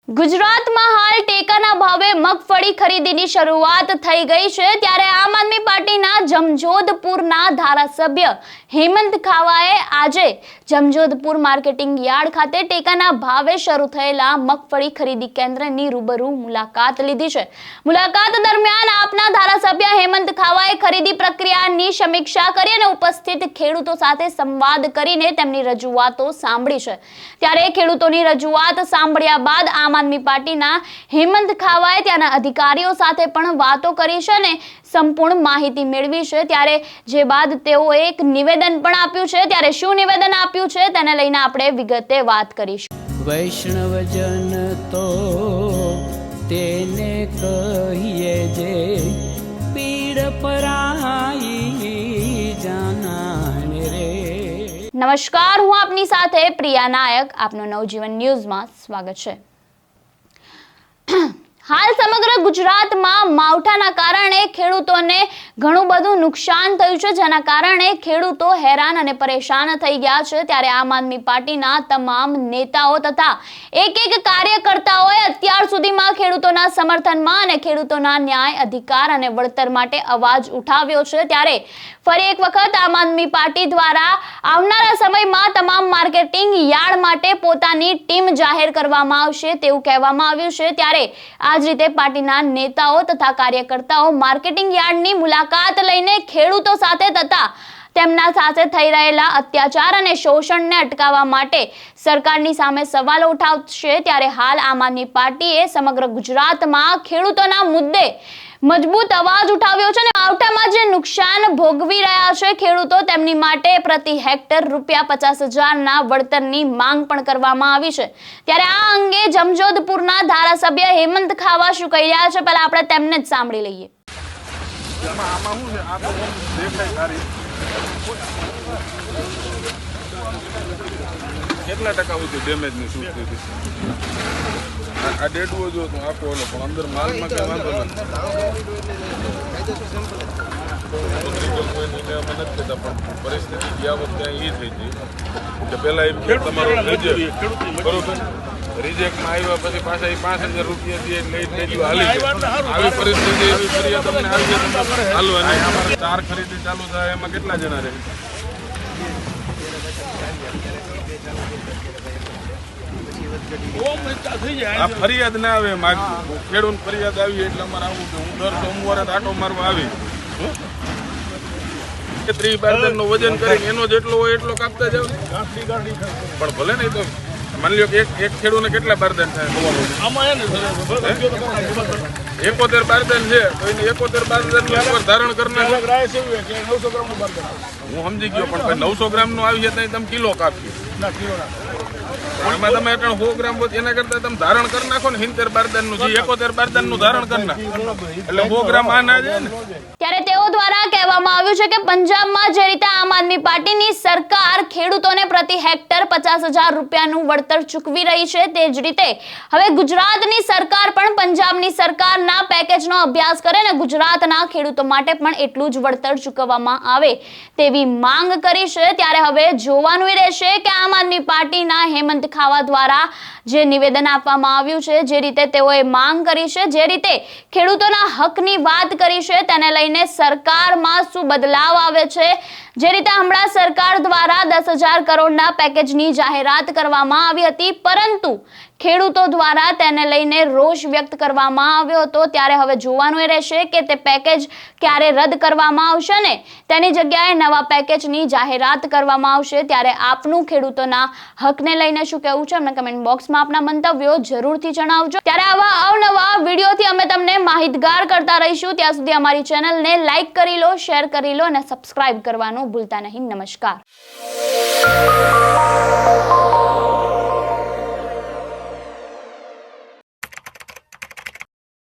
ગુજરાતમાં હાલ ટેકાના ભાવે મગફળી ખરીદીની શરૂઆત થઈ ગઈ છે ત્યારે આમ આદમી પાર્ટીના જમજોધપુરના ધારાસભ્ય હેમંત ખાવાએ આજે જમજોધપુર માર્કેટિંગ યાર્ડ ખાતે ટેકાના ભાવે શરૂ થયેલા મગફળી ખરીદી કેન્દ્રની રૂબરૂ મુલાકાત લીધી છે। મુલાકાત દરમિયાન આપના ધારાસભ્ય હેમંત ખાવાએ ખરીદી પ્રક્રિયાની સમીક્ષા કરી અને ઉપસ્થિત ખેડૂતો સાથે સંવાદ કરીને તેમની રજૂઆતો સાંભળી છે। ત્યારે ખેડૂતોની રજૂઆત સાંભળ્યા બાદ આમ આદમી પાર્ટીના હેમંત ખાવાએ ત્યાંના અધિકારીઓ સાથે પણ વાતો કરી છે અને સંપૂર્ણ માહિતી મેળવી છે। ત્યારે જે બાદ તેઓ એક નિવેદન પણ આપ્યું છે। ત્યારે શું નિવેદન આપ્યું છે તેને લઈને આપણે વિગતે વાત કરીશું। વૈષ્ણવજન તો તેને કહીએ જે પીડ પરાઈ જાનાને રે। નમસ્કાર, હું આપની સાથે પ્રિયા નાયક, આપનું નવજીવન ન્યૂઝમાં સ્વાગત છે। હાલ સમગ્ર ગુજરાતમાં માવઠાના કારણે ખેડૂતોને ઘણું બધું નુકસાન થયું છે, જેના કારણે ખેડૂતો હેરાન અને પરેશાન થઈ ગયા છે। ત્યારે આમ આદમી પાર્ટીના તમામ નેતાઓ તથા એક કાર્યકર્તાઓએ અત્યાર સુધીમાં ખેડૂતોના સમર્થનમાં અને ખેડૂતોના ન્યાય, અધિકાર અને વળતર માટે અવાજ ઉઠાવ્યો છે। ત્યારે ફરી એક વખત આમ આદમી પાર્ટી દ્વારા આવનારા સમયમાં તમામ માર્કેટિંગ યાર્ડ માટે પોતાની ટીમ જાહેર કરવામાં આવશે તેવું કહેવામાં આવ્યું છે। ત્યારે આ જ રીતે પાર્ટીના નેતાઓ તથા કાર્યકર્તાઓ માર્કેટિંગ યાર્ડની મુલાકાત લઈને ખેડૂતો સાથે તથા તેમના સાથે થઈ રહેલા અત્યાચાર અને શોષણને અટકાવવા માટે સરકારની સામે સવાલો ઉઠાવશે। ત્યારે હાલ આમ આદમી પાર્ટીએ સમગ્ર ગુજરાતમાં ખેડૂતોના મુદ્દે મજબૂત અવાજ ઉઠાવ્યો છે અને માવઠામાં જે નુકસાન ભોગવી રહ્યા છે ખેડૂતો, તેમની માટે પ્રતિ હેક્ટર ₹50,000ના વળતરની માંગ પણ કરવામાં આવી છે। ત્યારે આ અંગે જમજોધપુરના ધારાસભ્ય હેમંત ખાવા શું કહી રહ્યા છે, પહેલા આપણે તેમને જ સાંભળી લઈએ। કેટલા ટકા સુધી ડેમેજની શું થઈ? આ ડેડવો જો તો આપો ઓલો, પણ અંદર માલમાં કઈ વાંધો નથી। પણ પરિસ્થિતિ ગયા વખતે એ થઈ હતી કે પેલા એમ તમારો બરોબર રિજેક્ટમાં આવ્યા પછી પાછા એ ₹5,000 લઈ હાલી આવી પરિસ્થિતિ એવી ફરિયાદ તમને આવી જાય હાલવા નહીં। અમારે 4 ખરીદી ચાલુ થાય એમાં કેટલા જણા રહે? આ ફરિયાદ ના આવે, ખેડૂત ફરિયાદ આવી એટલે અમારે આવું કે હું દર સોમવારે આટો મારવા આવી 30 બારદાનનું વજન કરીને એનો જેટલો હોય એટલો કાપતા જાવ, પણ ભલે નહીં તો માની લો કે એક ખેડૂતને કેટલા બારદાન થાય? 71 બારદાન છે તો એને 71 બારદાન ધારણ કરનાર હું સમજી ગયો, પણ 900 ગ્રામનું આવી છે ત્યાં તમે કિલો કાપ્યો, એમાં તમે 100 ગ્રામ એના કરતા તમે ધારણ કરી નાખો ને 70 બારદાનનું, 71 બારદાનનું ધારણ કરી નાખો એટલે 100 ગ્રામ આ ના જાય ને। ત્યારે તેઓ દ્વારા કહેવામાં આવ્યું છે કે પંજાબમાં જે રીતે આમ આદમી પાર્ટીની સરકાર ખેડૂતોને પ્રતિ હેક્ટર ₹50,000નું વળતર ચૂકવી રહી છે, તે જ રીતે હવે ગુજરાતની સરકાર પણ પંજાબની સરકારના પેકેજનો અભ્યાસ કરે અને ગુજરાતના ખેડૂતો માટે પણ એટલું જ વળતર ચૂકવવામાં આવે તેવી માંગ કરી છે। ત્યારે હવે જોવાનું રહેશે કે આમ આદમી પાર્ટીના હેમંત ખાવા દ્વારા જે નિવેદન આપવામાં આવ્યું છે, જે રીતે તેઓએ માંગ કરી છે, જે રીતે ખેડૂતોના હકની વાત કરી છે, તેને લઈને સરકારમાં શું બદલાવ આવે છે। જે રીતે હમણાં સરકાર દ્વારા 10,000 કરોડના પેકેજની જાહેરાત કરવામાં આવી હતી, પરંતુ ખેડૂતો દ્વારા તેને લઈને રોષ વ્યક્ત કરવામાં આવ્યો હતો। ત્યારે હવે જોવાનું એ રહેશે કે તે પેકેજ ક્યારે રદ કરવામાં આવશે ને તેની જગ્યાએ નવા પેકેજની જાહેરાત કરવામાં આવશે। ત્યારે આપનું ખેડૂતોના હકને લઈને શું કહેવું છે અમને કમેન્ટ બોક્સમાં આપના મંતવ્યો જરૂરથી જણાવજો। ત્યારે આવા અવનવા વિડીયોથી અમે તમને માહિતગાર કરતા રહીશું। ત્યાં સુધી અમારી ચેનલને લાઈક કરી લો, શેર કરી લો અને સબસ્ક્રાઇબ કરવાનું ભૂલતા નહીં। નમસ્કાર।